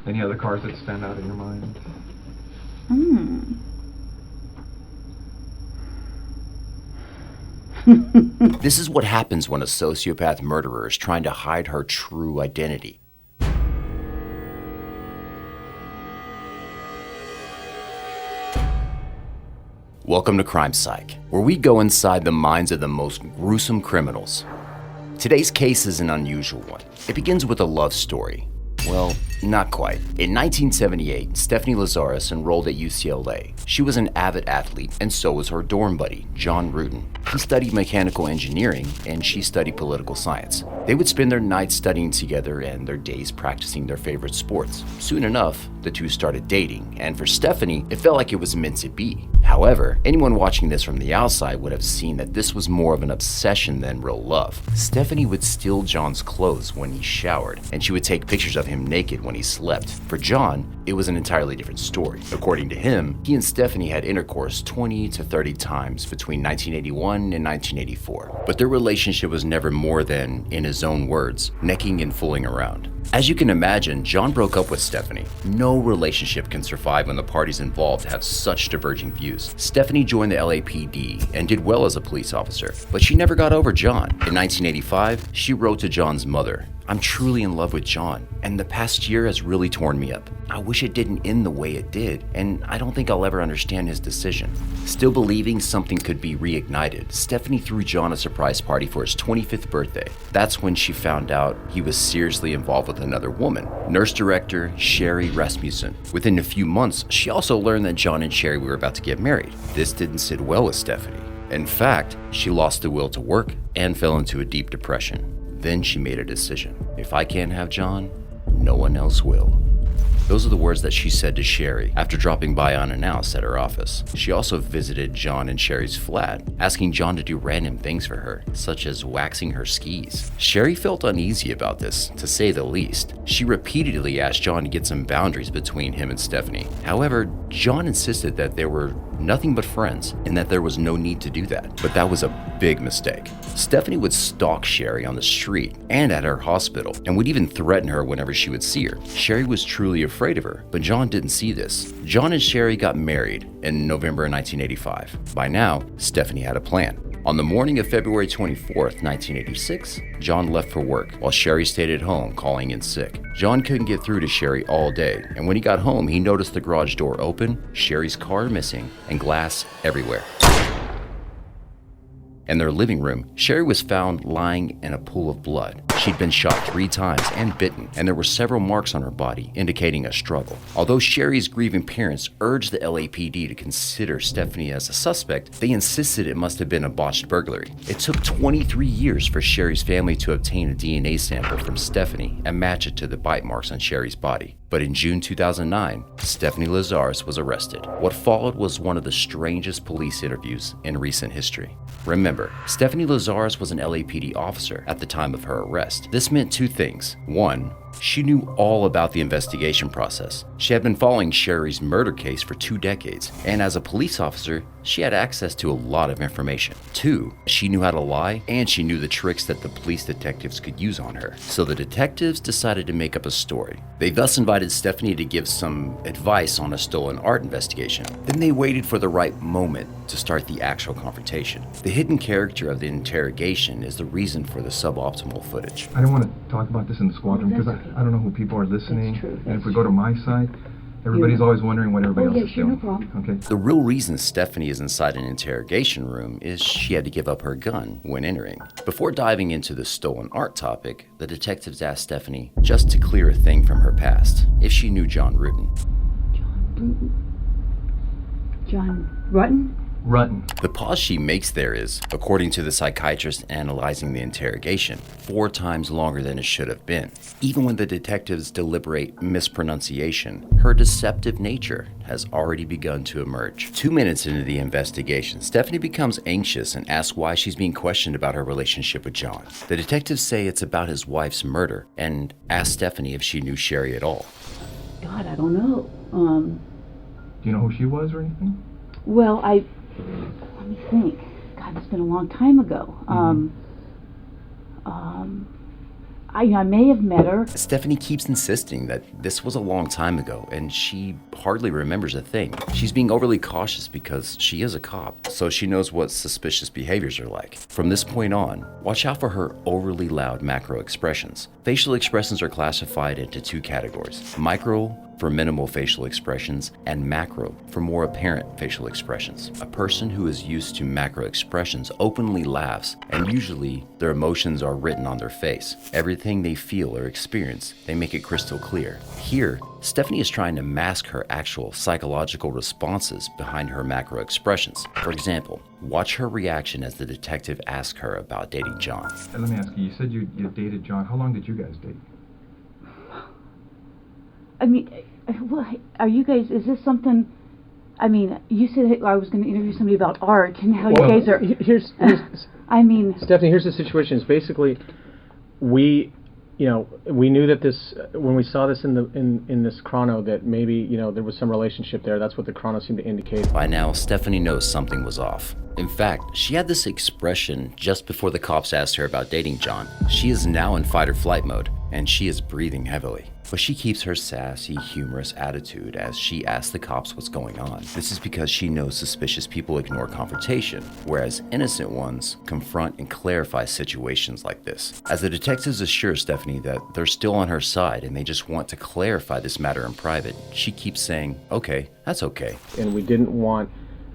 Any other cars that stand out in your mind? This is what happens when a sociopath murderer is trying to hide her true identity. Welcome to Crime Psych, where we go inside the minds of the most gruesome criminals. Today's case is an unusual one. It begins with a love story. Well, not quite. In 1978, Stephanie Lazarus enrolled at UCLA. She was an avid athlete, and so was her dorm buddy, John Ruetten. He studied mechanical engineering, and she studied political science. They would spend their nights studying together and their days practicing their favorite sports. Soon enough, the two started dating, and for Stephanie, it felt like it was meant to be. However, anyone watching this from the outside would have seen that this was more of an obsession than real love. Stephanie would steal John's clothes when he showered, and she would take pictures of him naked when he slept. For John, it was an entirely different story. According to him, he and Stephanie had intercourse 20 to 30 times between 1981 and 1984. But their relationship was never more than, in his own words, necking and fooling around. As you can imagine, John broke up with Stephanie. No relationship can survive when the parties involved have such diverging views. Stephanie joined the LAPD and did well as a police officer, but she never got over John. In 1985, she wrote to John's mother, "I'm truly in love with John, and the past year has really torn me up. I wish it didn't end the way it did, and I don't think I'll ever understand his decision." Still believing something could be reignited, Stephanie threw John a surprise party for his 25th birthday. That's when she found out he was seriously involved with another woman, nurse director Sherry Rasmussen. Within a few months, she also learned that John and Sherry were about to get married. This didn't sit well with Stephanie. In fact, she lost the will to work and fell into a deep depression. Then she made a decision. If I can't have John, no one else will. Those are the words that she said to Sherry after dropping by unannounced at her office. She also visited John and Sherry's flat, asking John to do random things for her, such as waxing her skis. Sherry felt uneasy about this, to say the least. She repeatedly asked John to get some boundaries between him and Stephanie. However, John insisted that they were nothing but friends and that there was no need to do that. But that was a big mistake. Stephanie would stalk Sherry on the street and at her hospital and would even threaten her whenever she would see her. Sherry was truly afraid of her, but John didn't see this. John and Sherry got married in November 1985. By now, Stephanie had a plan. On the morning of February 24th, 1986, John left for work while Sherry stayed at home calling in sick. John couldn't get through to Sherry all day, and when he got home, he noticed the garage door open, Sherry's car missing, and glass everywhere. In their living room, Sherry was found lying in a pool of blood. She'd been shot 3 times and bitten, and there were several marks on her body indicating a struggle. Although Sherry's grieving parents urged the LAPD to consider Stephanie as a suspect, they insisted it must have been a botched burglary. It took 23 years for Sherry's family to obtain a DNA sample from Stephanie and match it to the bite marks on Sherry's body. But in June 2009, Stephanie Lazarus was arrested. What followed was one of the strangest police interviews in recent history. Remember, Stephanie Lazarus was an LAPD officer at the time of her arrest. This meant 2 things. 1, she knew all about the investigation process. She had been following Sherry's murder case for 2 decades, and as a police officer, she had access to a lot of information. 2, she knew how to lie, and she knew the tricks that the police detectives could use on her. So the detectives decided to make up a story. They thus invited Stephanie to give some advice on a stolen art investigation. Then they waited for the right moment to start the actual confrontation. The hidden character of the interrogation is the reason for the suboptimal footage. I don't want to talk about this in the squadron because I don't know who people are listening. And if we go to my side, everybody's always wondering what everybody else is doing. No problem. Okay. The real reason Stephanie is inside an interrogation room is she had to give up her gun when entering. Before diving into the stolen art topic, the detectives asked Stephanie, just to clear a thing from her past, if she knew John Ruetten. John Ruetten? Ruetten. The pause she makes there is, according to the psychiatrist analyzing the interrogation, 4 times longer than it should have been. Even when the detectives deliberate mispronunciation, her deceptive nature has already begun to emerge. 2 minutes into the investigation, Stephanie becomes anxious and asks why she's being questioned about her relationship with John. The detectives say it's about his wife's murder and ask Stephanie if she knew Sherry at all. God, I don't know. Do you know who she was or anything? Well, let me think. God, it's been a long time ago. I may have met her. Stephanie keeps insisting that this was a long time ago and she hardly remembers a thing. She's being overly cautious because she is a cop, so she knows what suspicious behaviors are like. From this point on, watch out for her overly loud macro expressions. Facial expressions are classified into two categories: micro for minimal facial expressions and macro for more apparent facial expressions. A person who is used to macro expressions openly laughs, and usually their emotions are written on their face. Everything they feel or experience, they make it crystal clear. Here, Stephanie is trying to mask her actual psychological responses behind her macro expressions. For example, watch her reaction as the detective asks her about dating John. And let me ask you, you said you dated John. How long did you guys date? I mean, well, are you guys, is this something, I mean, you said I was going to interview somebody about art and how you guys are... Here's I mean... Stephanie, here's the situation. It's basically, we knew that this, when we saw this in this chrono, that maybe, there was some relationship there. That's what the chrono seemed to indicate. By now, Stephanie knows something was off. In fact, she had this expression just before the cops asked her about dating John. She is now in fight or flight mode, and she is breathing heavily. But she keeps her sassy, humorous attitude as she asks the cops what's going on. This is because she knows suspicious people ignore confrontation, whereas innocent ones confront and clarify situations like this. As the detectives assure Stephanie that they're still on her side and they just want to clarify this matter in private, she keeps saying, "Okay, that's okay." And we didn't want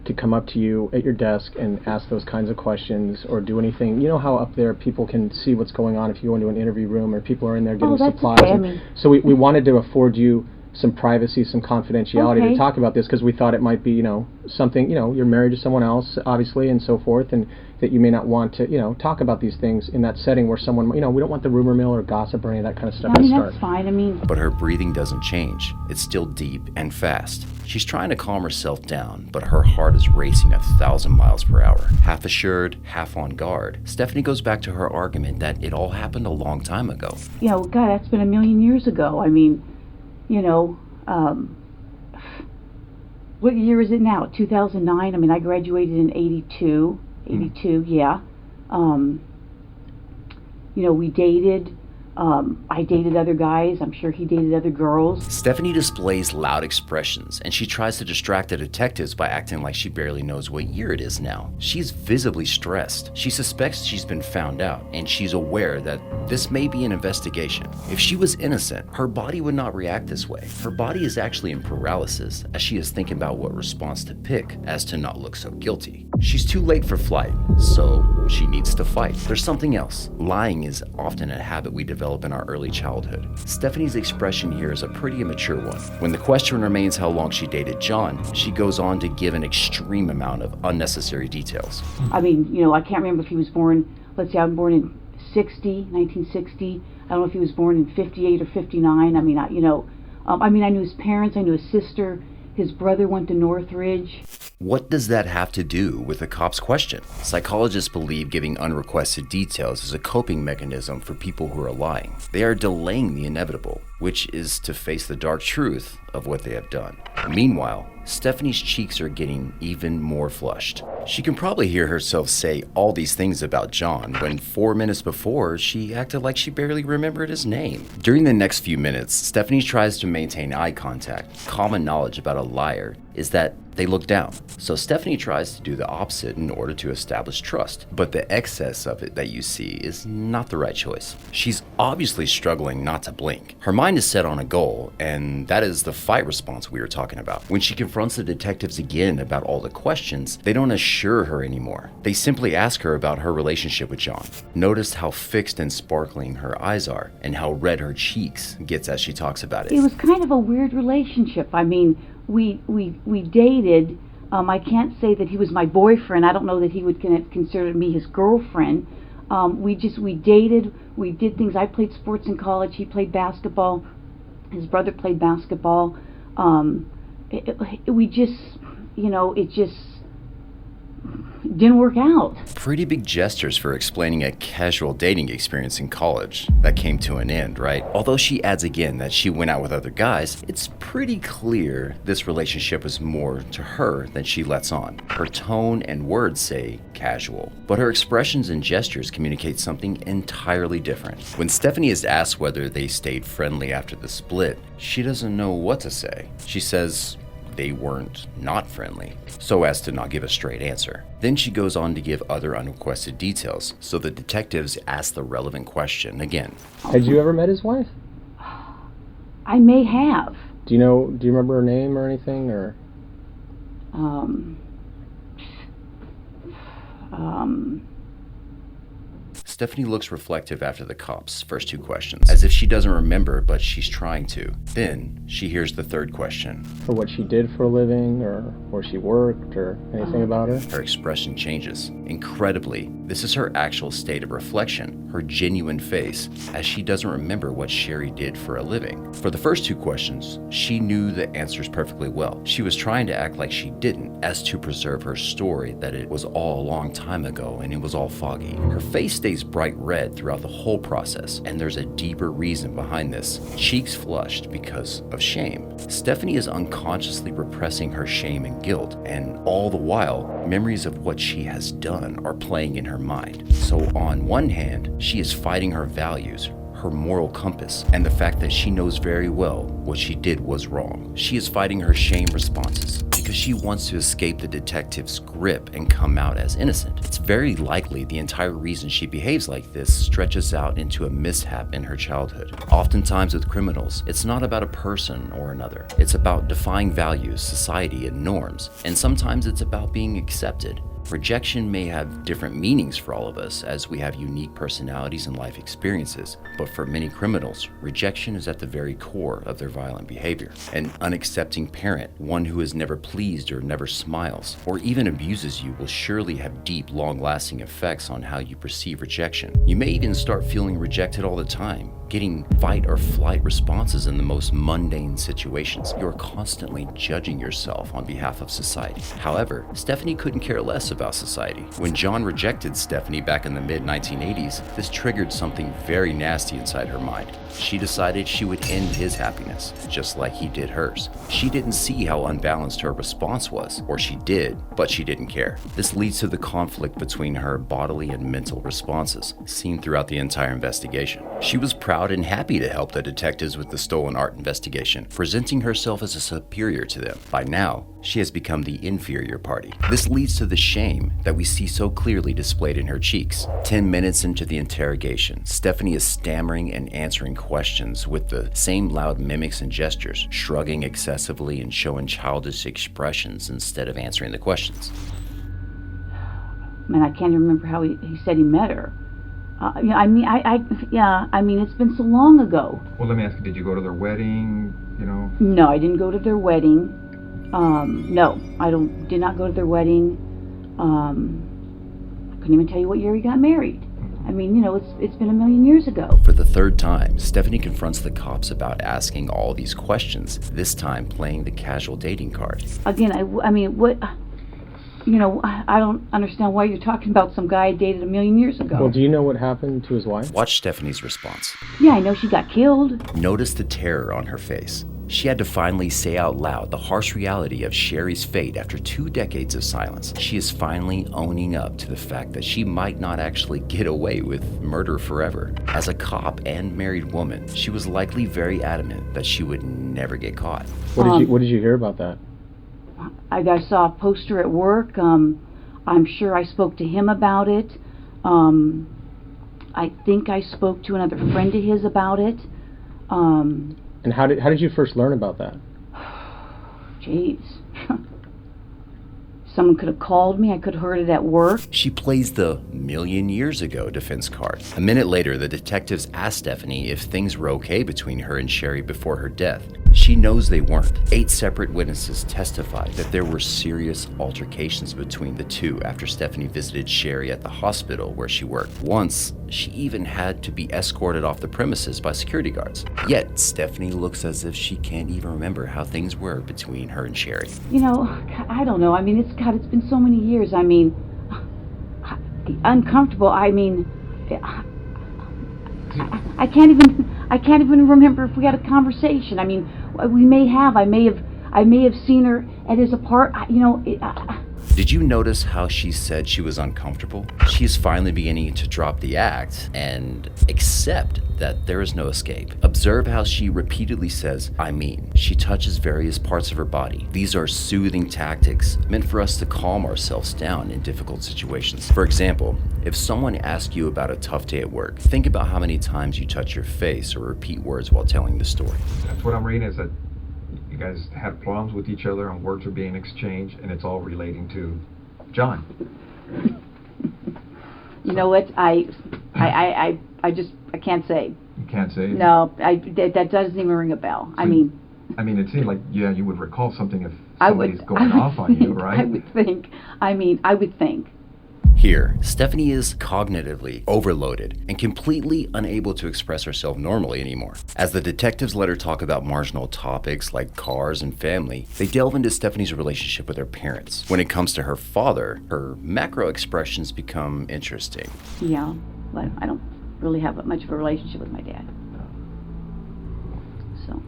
to come up to you at your desk and ask those kinds of questions or do anything. You know how up there people can see what's going on if you go into an interview room or people are in there getting supplies. Okay. So we wanted to afford you some privacy, some confidentiality to talk about this because we thought it might be, something, you're married to someone else, obviously, and so forth, and that you may not want to, talk about these things in that setting where someone, we don't want the rumor mill or gossip or any of that kind of stuff to start. That's fine, But her breathing doesn't change. It's still deep and fast. She's trying to calm herself down, but her heart is racing 1,000 miles per hour. Half assured, half on guard, Stephanie goes back to her argument that it all happened a long time ago. God, that's been 1,000,000 years ago. What year is it now? 2009? I graduated in 82, yeah. We dated. I dated other guys. I'm sure he dated other girls. Stephanie displays loud expressions, and she tries to distract the detectives by acting like she barely knows what year it is now. She's visibly stressed. She suspects she's been found out, and she's aware that this may be an investigation. If she was innocent, her body would not react this way. Her body is actually in paralysis, as she is thinking about what response to pick as to not look so guilty. She's too late for flight, so she needs to fight. There's something else. Lying is often a habit we develop in our early childhood. Stephanie's expression here is a pretty immature one. When the question remains how long she dated John, she goes on to give an extreme amount of unnecessary details. I can't remember if he was born, let's say I'm born in 1960. I don't know if he was born in 58 or 59. I knew his parents, I knew his sister, his brother went to Northridge. What does that have to do with the cop's question? Psychologists believe giving unrequested details is a coping mechanism for people who are lying. They are delaying the inevitable, which is to face the dark truth of what they have done. Meanwhile, Stephanie's cheeks are getting even more flushed. She can probably hear herself say all these things about John when 4 minutes before she acted like she barely remembered his name. During the next few minutes, Stephanie tries to maintain eye contact. Common knowledge about a liar is that they look down. So Stephanie tries to do the opposite in order to establish trust. But the excess of it that you see is not the right choice. She's obviously struggling not to blink. Her mind is set on a goal, and that is the fight response we were talking about. When she confronts the detectives again about all the questions, they don't assure her anymore. They simply ask her about her relationship with John. Notice how fixed and sparkling her eyes are, and how red her cheeks gets as she talks about it. It was kind of a weird relationship. We dated. I can't say that he was my boyfriend. I don't know that he would consider me his girlfriend. We dated. We did things. I played sports in college. He played basketball. His brother played basketball. It just didn't work out. Pretty big gestures for explaining a casual dating experience in college that came to an end, right? Although she adds again that she went out with other guys, it's pretty clear this relationship was more to her than she lets on. Her tone and words say casual, but her expressions and gestures communicate something entirely different. When Stephanie is asked whether they stayed friendly after the split, she doesn't know what to say. She says they weren't not friendly, so as to not give a straight answer. Then she goes on to give other unrequested details, so the detectives ask the relevant question again. Had you ever met his wife? I may have. Do you remember her name or anything, or? Stephanie looks reflective after the cops' first two questions, as if she doesn't remember, but she's trying to. Then she hears the third question. For what she did for a living, or where she worked, or anything about her? Her expression changes. Incredibly, this is her actual state of reflection, her genuine face, as she doesn't remember what Sherry did for a living. For the first two questions, she knew the answers perfectly well. She was trying to act like she didn't, as to preserve her story that it was all a long time ago and it was all foggy. Her face stays bright red throughout the whole process, and there's a deeper reason behind this. Cheeks flushed because of shame. Stephanie is unconsciously repressing her shame and guilt, and all the while, memories of what she has done are playing in her mind. So on one hand, she is fighting her values, her moral compass, and the fact that she knows very well what she did was wrong. She is fighting her shame responses because she wants to escape the detective's grip and come out as innocent. It's very likely the entire reason she behaves like this stretches out into a mishap in her childhood. Oftentimes with criminals, it's not about a person or another. It's about defying values, society, and norms, and sometimes it's about being accepted. Rejection may have different meanings for all of us, as we have unique personalities and life experiences, but for many criminals, rejection is at the very core of their violent behavior. An unaccepting parent, one who is never pleased or never smiles, or even abuses you will surely have deep, long-lasting effects on how you perceive rejection. You may even start feeling rejected all the time, getting fight or flight responses in the most mundane situations. You're constantly judging yourself on behalf of society. However, Stephanie couldn't care less about society. When John rejected Stephanie back in the mid-1980s, this triggered something very nasty inside her mind. She decided she would end his happiness, just like he did hers. She didn't see how unbalanced her response was, or she did, but she didn't care. This leads to the conflict between her bodily and mental responses, seen throughout the entire investigation. She was proud and happy to help the detectives with the stolen art investigation, presenting herself as a superior to them. By now, she has become the inferior party. This leads to the shame that we see so clearly displayed in her cheeks. 10 minutes into the interrogation, Stephanie is stammering and answering questions with the same loud mimics and gestures, shrugging excessively and showing childish expressions instead of answering the questions. Man, I can't remember how he said he met her. I mean, it's been so long ago. Well, let me ask you, did you go to their wedding, No, I didn't go to their wedding. No, I did not go to their wedding. I couldn't even tell you what year he got married. I mean, it's been a million years ago. For the third time, Stephanie confronts the cops about asking all these questions, this time playing the casual dating card. Again, I mean, what... I don't understand why you're talking about some guy I dated a million years ago. Well, do you know what happened to his wife? Watch Stephanie's response. Yeah, I know she got killed. Notice the terror on her face. She had to finally say out loud the harsh reality of Sherry's fate after 2 decades of silence. She is finally owning up to the fact that she might not actually get away with murder forever. As a cop and married woman, she was likely very adamant that she would never get caught. What did you hear about that? I saw a poster at work. I'm sure I spoke to him about it. I think I spoke to another friend of his about it. And how did you first learn about that? Jeez. Someone could have called me. I could have heard it at work. She plays the million years ago defense card. A minute later, the detectives ask Stephanie if things were okay between her and Sherry before her death. She knows they weren't. 8 separate witnesses testified that there were serious altercations between the two after Stephanie visited Sherry at the hospital where she worked. Once, she even had to be escorted off the premises by security guards. Yet, Stephanie looks as if she can't even remember how things were between her and Sherry. I don't know. I mean, it's been so many years. I mean, uncomfortable. I mean, I can't even remember if we had a conversation. I mean, we may have. I may have seen her at his apartment. Did you notice how she said she was uncomfortable? She's finally beginning to drop the act and accept that there is no escape. Observe how she repeatedly says, I mean. She touches various parts of her body. These are soothing tactics meant for us to calm ourselves down in difficult situations. For example, if someone asks you about a tough day at work, think about how many times you touch your face or repeat words while telling the story. That's what I'm reading, is that you guys have problems with each other and words are being exchanged, and it's all relating to John. You know what? I can't say. You can't say? No, that doesn't even ring a bell. So, I mean, it seemed like, yeah, you would recall something if somebody's going off on you, right? I would think. Here, Stephanie is cognitively overloaded and completely unable to express herself normally anymore. As the detectives let her talk about marginal topics like cars and family, they delve into Stephanie's relationship with her parents. When it comes to her father, her macro expressions become interesting. Yeah, but I don't really have much of a relationship with my dad. So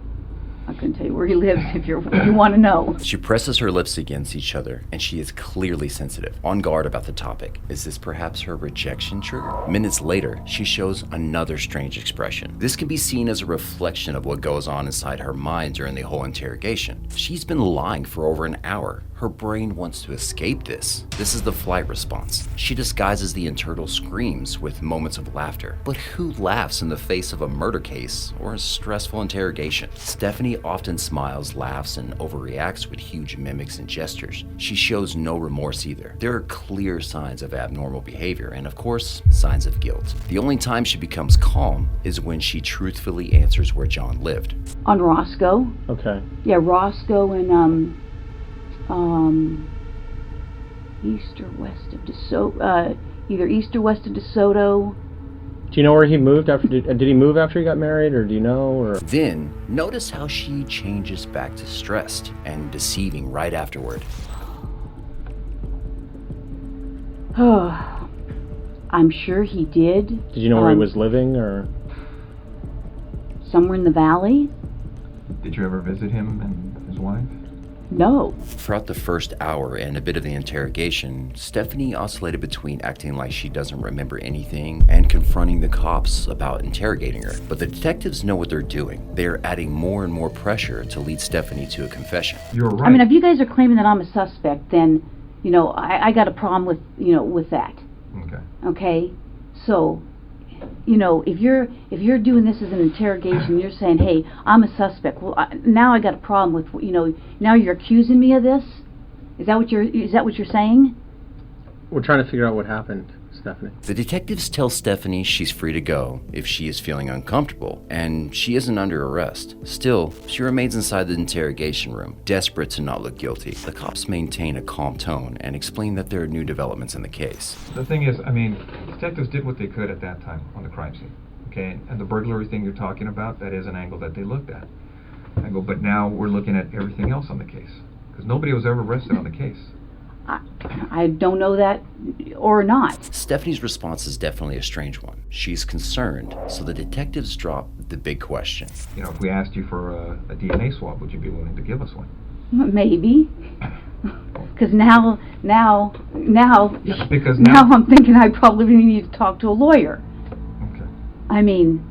I couldn't tell you where he lives if you want to know. She presses her lips against each other, and she is clearly sensitive, on guard about the topic. Is this perhaps her rejection trigger? Minutes later, she shows another strange expression. This can be seen as a reflection of what goes on inside her mind during the whole interrogation. She's been lying for over an hour. Her brain wants to escape this. This is the flight response. She disguises the internal screams with moments of laughter. But who laughs in the face of a murder case or a stressful interrogation? Stephanie often smiles, laughs, and overreacts with huge mimics and gestures. She shows no remorse either. There are clear signs of abnormal behavior and, of course, signs of guilt. The only time she becomes calm is when she truthfully answers where John lived. On Roscoe. Okay. Yeah, Roscoe and east or west of DeSoto, either east or west of DeSoto. Do you know where he moved after? Did he move after he got married, or do you know? Or Then, notice how she changes back to stressed and deceiving right afterward. Oh, I'm sure he did. Did you know where he was living, or? Somewhere in the valley? Did you ever visit him and his wife? No. Throughout the first hour and a bit of the interrogation, Stephanie oscillated between acting like she doesn't remember anything and confronting the cops about interrogating her. But the detectives know what they're doing. They're adding more and more pressure to lead Stephanie to a confession. You're right. I mean, if you guys are claiming that I'm a suspect, then, I got a problem with that. Okay. Okay? So, if you're doing this as an interrogation, you're saying, hey, I'm a suspect. Well, now I got a problem with, now you're accusing me of this? Is that what you're saying? We're trying to figure out what happened, Stephanie. The detectives tell Stephanie she's free to go if she is feeling uncomfortable, and she isn't under arrest. Still, she remains inside the interrogation room, desperate to not look guilty. The cops maintain a calm tone and explain that there are new developments in the case. The thing is, detectives did what they could at that time on the crime scene, okay? And the burglary thing you're talking about, that is an angle that they looked at. I go, but now we're looking at everything else on the case, because nobody was ever arrested on the case. I don't know that or not. Stephanie's response is definitely a strange one. She's concerned, so the detectives drop the big question. If we asked you for a DNA swab, would you be willing to give us one? Maybe. Because now Because I'm thinking I probably need to talk to a lawyer. Okay. I mean,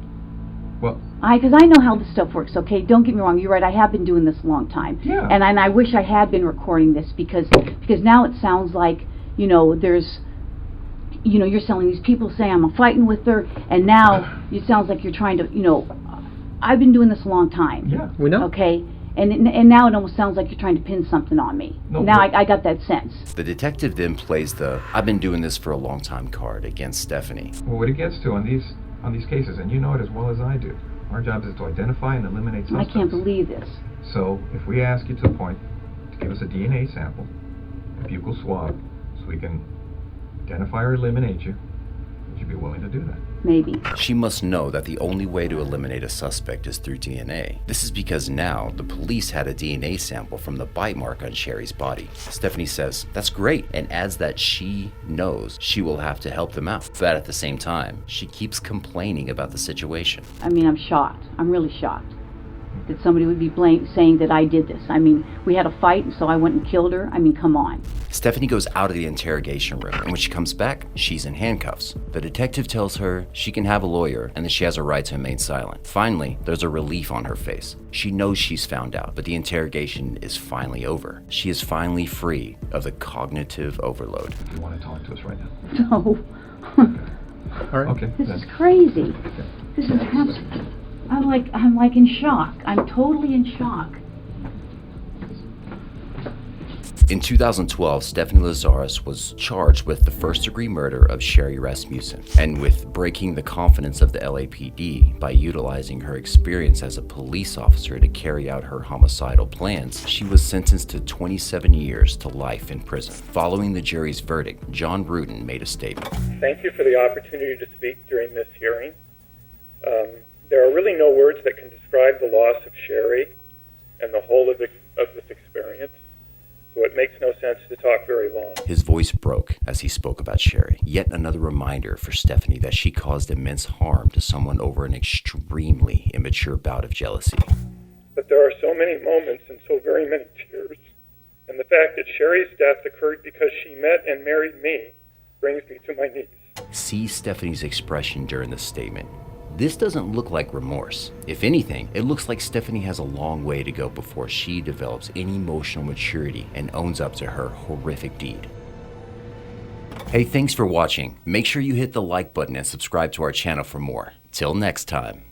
Well, because I know how this stuff works, okay? Don't get me wrong, you're right, I have been doing this a long time. Yeah. And I wish I had been recording this because now it sounds like, there's, you're selling these people saying I'm fighting with her, and now it sounds like you're trying to, I've been doing this a long time. yeah. We know. Okay? And now it almost sounds like you're trying to pin something on me. No, now but- I got that sense. The detective then plays the "I've been doing this for a long time" card against Stephanie. Well, what it gets to on these cases, and you know it as well as I do, our job is to identify and eliminate I suspects. can't believe this. So, if we ask you to the point to give us a DNA sample, a buccal swab, so we can identify or eliminate you, would you be willing to do that? maybe. She must know that the only way to eliminate a suspect is through DNA. This is because now the police had a DNA sample from the bite mark on Sherry's body. Stephanie says that's great and adds that she knows she will have to help them out. But at the same time, she keeps complaining about the situation. I mean, I'm shocked. I'm really shocked that somebody would be saying that I did this. I mean, we had a fight, so I went and killed her. I mean, come on. Stephanie goes out of the interrogation room, and when she comes back, she's in handcuffs. The detective tells her she can have a lawyer and that she has a right to remain silent. Finally, there's a relief on her face. She knows she's found out, but the interrogation is finally over. She is finally free of the cognitive overload. You want to talk to us right now? No. All right. Okay. This then. is crazy. Okay. This is I'm like in shock. I'm totally in shock. In 2012, Stephanie Lazarus was charged with the first-degree murder of Sherry Rasmussen and with breaking the confidence of the LAPD by utilizing her experience as a police officer to carry out her homicidal plans. She was sentenced to 27 years to life in prison. Following the jury's verdict, John Ruetten made a statement. Thank you for the opportunity to speak during this hearing. There are really no words that can describe the loss of Sherry and the whole of this experience. So it makes no sense to talk very long. His voice broke as he spoke about Sherry. Yet another reminder for Stephanie that she caused immense harm to someone over an extremely immature bout of jealousy. But there are so many moments and so very many tears. And the fact that Sherry's death occurred because she met and married me brings me to my knees. See Stephanie's expression during the statement. This doesn't look like remorse. If anything, it looks like Stephanie has a long way to go before she develops any emotional maturity and owns up to her horrific deed. Hey, thanks for watching. Make sure you hit the like button and subscribe to our channel for more. Till next time.